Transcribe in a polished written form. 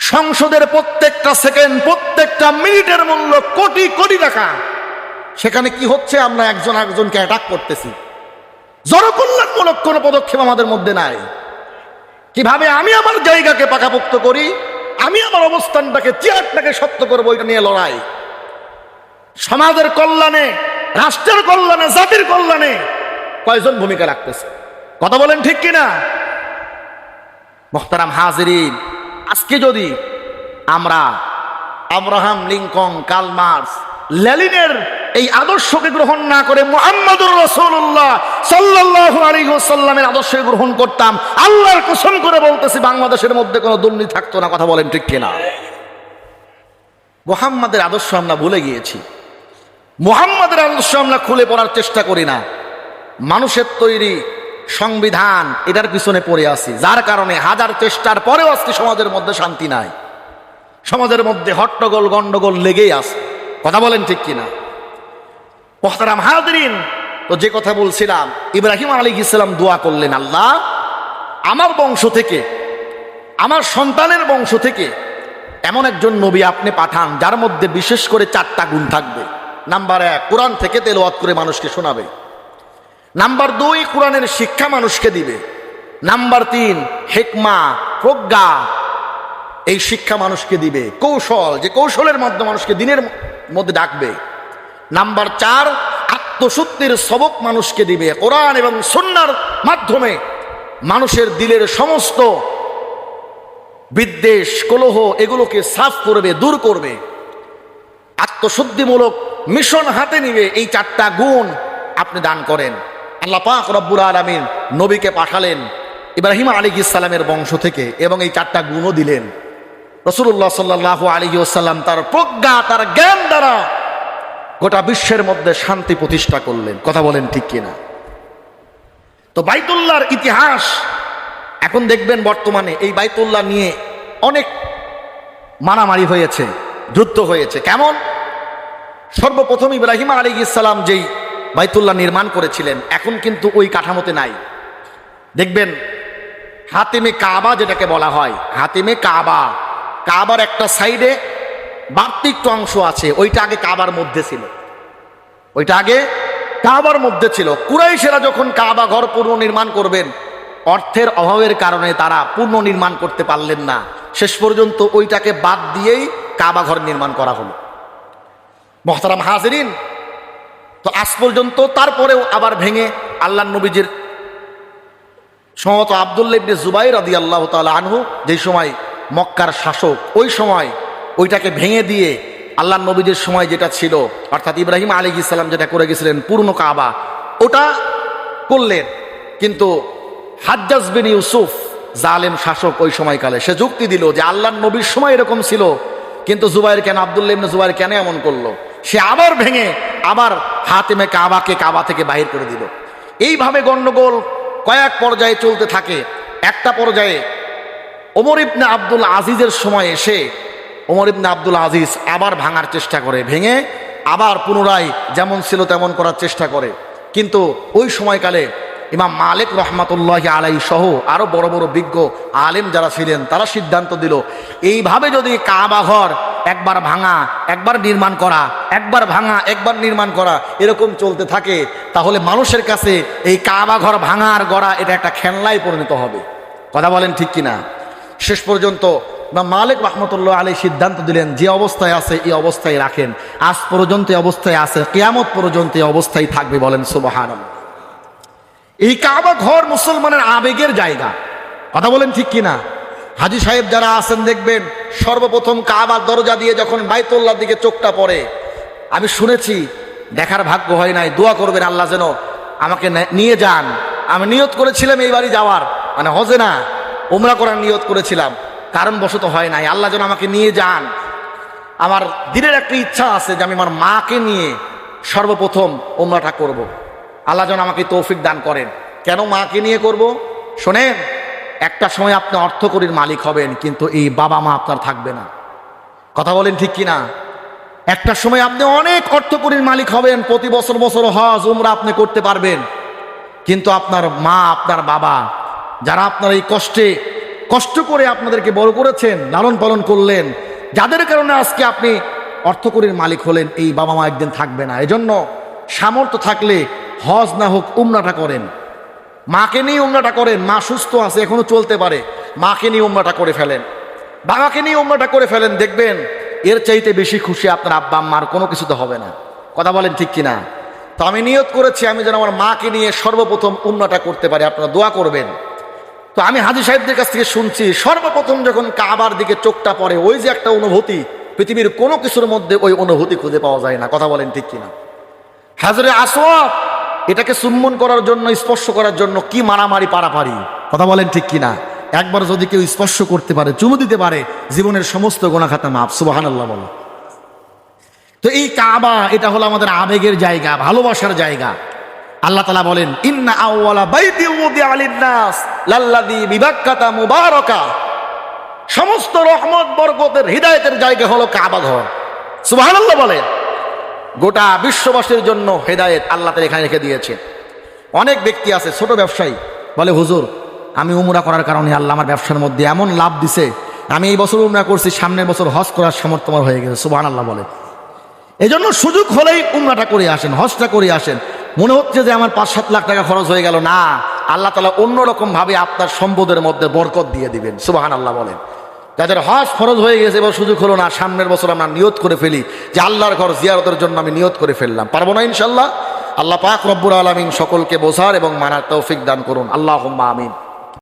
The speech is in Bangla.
সংসদের প্রত্যেকটা সেকেন্ড, প্রত্যেকটা মিনিটের মূল্য কোটি কোটি টাকা। সেখানে কি হচ্ছে? আমরা একজন একজনকে অ্যাটাক করতেছি। জনকল্যাণমূলক কোনো পদক্ষেপ আমাদের মধ্যে নাই। কিভাবে আমি আমার জায়গাকে পাকাপোক্ত করি, আমি আমার অবস্থানটাকে, চেয়ারটাকে শক্ত করবো, এটা নিয়ে লড়াই। সমাজের কল্যাণে, রাষ্ট্রের কল্যাণে, জাতির কল্যাণে কয়জন ভূমিকা রাখতেছে? কথা বলেন ঠিক কিনা? মুহতারাম হাজিরিন, আজকে যদি আমরা আব্রাহাম লিঙ্কন, কার্ল মার্কস, লেনিনের এই আদর্শকে গ্রহণ না করে মুহাম্মদুর রাসূলুল্লাহ সাল্লাল্লাহু আলাইহি ওয়াসাল্লামের আদর্শকে গ্রহণ করতাম, আল্লাহর কসম করে বলতেছি বাংলাদেশের মধ্যে কোনো দুর্নীতি থাকতো না। কথা বলেন ঠিক কিনা? মুহাম্মাদের আদর্শ আমরা ভুলে গিয়েছি। মুহাম্মাদের আদর্শ আমরা খুলে পড়ার চেষ্টা করি না। মানুষের তৈরি সংবিধান, এটার পিছনে পড়ে আছি, যার কারণে হাজার চেষ্টার পরেও আজকে সমাজের মধ্যে শান্তি নাই। সমাজের মধ্যে হট্টগোল, গন্ডগোল লেগেই আছে। কথা বলেন ঠিক কিনা? মুহতারাম হাজিরিন, তো যে কথা বলছিলাম, ইব্রাহিম আলাইহিস সালাম দোয়া করলেন, আল্লাহ আমার বংশ থেকে, আমার সন্তানের বংশ থেকে এমন একজন নবী আপনি পাঠান যার মধ্যে বিশেষ করে 4টা গুণ থাকবে। নাম্বার 1, কোরআন থেকে তেলাওয়াত করে মানুষকে শোনাবে। নাম্বার 2, কোরআনের শিক্ষা মানুষকে দিবে। নাম্বার 3, হিকমা, প্রজ্ঞা, এই শিক্ষা মানুষকে দিবে। কৌশল, যে কৌশলের মাধ্যমে মানুষকে দিনের মধ্যে ডাকবে। নাম্বার 4, আত্মশুদ্ধির সবক মানুষকে দিবে। কোরআন এবং সুন্নাহর মাধ্যমে মানুষের দিলের সমস্ত বিদ্বেষ, কলহ, এগুলোকে সাফ করবে, দূর করবে। আত্মশুদ্ধিমূলক মিশন হাতে নিবে। এই 4টা গুণ আপনি দান করেন। আল্লাহ পাক রব্বুল আলামিন নবীকে পাঠালেন ইব্রাহিম আলাইহিস সালামের বংশ থেকে এবং এই 4টা গুণও দিলেন। রাসূলুল্লাহ সাল্লাল্লাহু আলাইহি ওয়াসাল্লাম তার প্রজ্ঞা, তার জ্ঞান দ্বারা গোটা বিশ্বের মধ্যে শান্তি প্রতিষ্ঠা করলেন। কথা বলেন ঠিক কিনা? তো বাইতুল্লাহর ইতিহাস এখন দেখবেন, বর্তমানে এই বাইতুল্লাহ নিয়ে অনেক মারামারি হয়েছে, যুদ্ধ হয়েছে। কেমন? সর্বপ্রথম ইব্রাহিম আলাইহিস সালাম যেই বাইতুল্লাহ নির্মাণ করেছিলেন, এখন কিন্তু ওই কাঠামোতে নাই। দেখবেন হাতিমে কাবা যেটাকে বলা হয়, হাতিমে কাবা, কাবার একটা সাইডে বাড়তি একটু অংশ আছে, ওইটা আগে কাবার মধ্যে ছিল। ওইটা আগে কাবার মধ্যে ছিল। কুরাইশেরা যখন কাবা ঘর পুনর্নির্মাণ করবেন, অর্থের অভাবের কারণে তারা পুনর্নির্মাণ করতে পারলেন না। শেষ পর্যন্ত ওইটাকে বাদ দিয়েই কাবা ঘর নির্মাণ করা হলো। মুহতারাম হাজিরিন, তো আজ পর্যন্ত তারপরেও আবার ভেঙে আল্লাহর নবীজির সম্ভবত আব্দুল্লাহ ইবনে জুবাইর রাদিয়াল্লাহু তাআলা আনহু, যেই সময় মক্কার শাসক, ওই সময় ওইটাকে ভেঙে দিয়ে আল্লাহর নবীজির সময় যেটা ছিল, অর্থাৎ ইব্রাহিম আলাইহিস সালাম যেটা করে গেছিলেন পূর্ণ কাবা, ওটা করলেন। কিন্তু হাজ্জাজ বিন ইউসুফ, জালেম শাসক ওই সময়কালে, সে যুক্তি দিল যে আল্লাহর নবীর সময় এরকম ছিল, কিন্তু জুবাইর কেন, আব্দুল্লাহ ইবনে জুবাইর কেন এমন করলো? সে আবার ভেঙে আবার হাতিমে কাবাকে কাবা থেকে বাহির করে দিল। এইভাবে গন্ডগোল কয়েক পর্যায়ে চলতে থাকে। একটা পর্যায়ে ওমর ইবনে আব্দুল আজিজের সময় এসে ওমর ইবনে আব্দুল আজিজ আবার ভাঙার চেষ্টা করে, ভেঙে আবার পুনরায় যেমন ছিল তেমন করার চেষ্টা করে। কিন্তু ওই সময়কালে ইমাম মালিক রহমাতুল্লাহি আলাইহি সহ আরো বড় বড় বিজ্ঞ আলেম যারা ছিলেন, তারা সিদ্ধান্ত দিল, এইভাবে যদি কাবা ঘর একবার ভাঙা একবার নির্মাণ করা, একবার ভাঙা একবার নির্মাণ করা, এরকম চলতে থাকে, তাহলে মানুষের কাছে এই কাবা ঘর ভাঙার গড়া এটা একটা খেলনায় পরিণত হবে। কথা বলেন ঠিক কিনা? শেষ পর্যন্ত ইমাম মালিক রহমতুল্লাহ আলাইহি সিদ্ধান্ত দিলেন, যে অবস্থায় আছে এই অবস্থায় রাখেন। আজ পর্যন্ত এই অবস্থায় আছে, কিয়ামত পর্যন্ত এই অবস্থায় থাকবে। বলেন সুবহানাল্লাহ। এই কাবা ঘর মুসলমানের আবেগের জায়গা। কথা বলেন ঠিক কিনা? হাজী সাহেব যারা আছেন দেখবেন, সর্বপ্রথম কাবার দরজা দিয়ে যখন বাইতুল্লাহর দিকে চোখটা পড়ে, আমি শুনেছি, দেখার ভাগ্য হয় নাই, দোয়া করবেন আল্লাহ যেন আমাকে নিয়ে যান। আমি নিয়ত করেছিলাম এইবারই যাওয়ার, মানে হজে না, উমরা করার নিয়ত করেছিলাম, কারণবশত হয় নাই। আল্লাহ যেন আমাকে নিয়ে যান। আমার দিনের একটা ইচ্ছা আছে যে আমি আমার মাকে নিয়ে সর্বপ্রথম উমরাটা করব। আল্লাহ যেন আমাকে তৌফিক দান করেন। কেন মাকে নিয়ে করব? শোনেন, একটা সময় আপনি অর্থকরীর মালিক হবেন, কিন্তু এই বাবা মা আপনার থাকবে না। কথা বলেন ঠিক কিনা? একটা সময় আপনি অনেক অর্থকরীর মালিক হবেন, প্রতি বছর বছর হজ উমরা আপনি করতে পারবেন, কিন্তু আপনার মা, আপনার বাবা, যারা আপনার এই কষ্টে কষ্ট করে আপনাদেরকে বড় করেছেন, লালন পালন করলেন, যাদের কারণে আজকে আপনি অর্থকরীর মালিক হলেন, এই বাবা মা একদিন থাকবে না। এজন্য সামর্থ্য থাকলে হজ না হোক উমরাটা করেন, মাকে নিয়ে উমরাটা করেন। মা সুস্থ আছে, এখনো চলতে পারে, মাকে নিয়ে উমরাটা করে ফেলেন, বাবাকে নিয়ে উমরাটা করে ফেলেন। দেখবেন এর চাইতে বেশি খুশি আপনার আব্বা আম্মার কোনো কিছুতে হবে না। কথা বলেন ঠিক কিনা? তো আমি নিয়ত করেছি আমি যেন আমার মাকে নিয়ে সর্বপ্রথম উমরাটা করতে পারি, আপনারা দোয়া করবেন। তো আমি হাজী সাহেবদের কাছ থেকে শুনছি, সর্বপ্রথম যখন কাবার দিকে চোখটা পড়ে, ওই যে একটা অনুভূতি, পৃথিবীর কোনো কিছুর মধ্যে ওই অনুভূতি খুঁজে পাওয়া যায় না। কথা বলেন ঠিক কিনা? হাজরে আসওয়াদ এটাকে চুম্বন করার জন্য, স্পর্শ করার জন্য কি মারামারি পারাপারি। কথা বলেন ঠিক কিনা? একবার যদি কেউ স্পর্শ করতে পারে, চুমু দিতে পারে, জীবনের সমস্ত গুনাহ খাতা মাফ। সুবহানাল্লাহ বলো। তো এই কাবা এটা হলো আমাদের আবেগের জায়গা, ভালোবাসার জায়গা। আল্লাহ তাআলা বলেন, ইন্না আউওয়ালা বাইতি উদিআ লিন-নাস লাল্লাযী বিবাক্কাতা মুবারাকা। সমস্ত রহমত বরকতের হিদায়াতের জায়গা হলো কাবা ঘর। সুবহানাল্লাহ বলেন। গোটা বিশ্ববাসীর জন্য হেদায়েত আল্লাহ তাআলা এখানে রেখে দিয়েছেন। অনেক ব্যক্তি আছে, ছোট ব্যবসায়ী, বলে হুজুর আমি উমরা করার কারণে আল্লাহ আমার ব্যবসার মধ্যে এমন লাভ দিছে, আমি এই বছর উমরা করছি, সামনের বছর হজ করার সামর্থ্য আমার হয়ে গেছে। সুবহানাল্লাহ বলে। এজন্য সুযোগ হলেই উমরাটা করে আসেন, হজটা করে আসেন। মনে হচ্ছে যে আমার 5-7 লাখ টাকা খরচ হয়ে গেল, না, আল্লাহ তাআলা অন্যরকম ভাবে আপনার সম্পদের মধ্যে বরকত দিয়ে দিবেন। সুবহানাল্লাহ বলেন। যাদের হজ ফরজ হয়ে গেছে, এবার সুযোগ হলো না, সামনের বছর আমরা নিয়ত করে ফেলি যে আল্লাহর ঘর জিয়ারতের জন্য আমি নিয়ত করে ফেললাম। পারবো না ইনশাআল্লাহ? আল্লাহ পাক রব্বুল আলামিন সকলকে বোঝার এবং মানার তৌফিক দান করুন। আল্লাহুম্মা আমিন।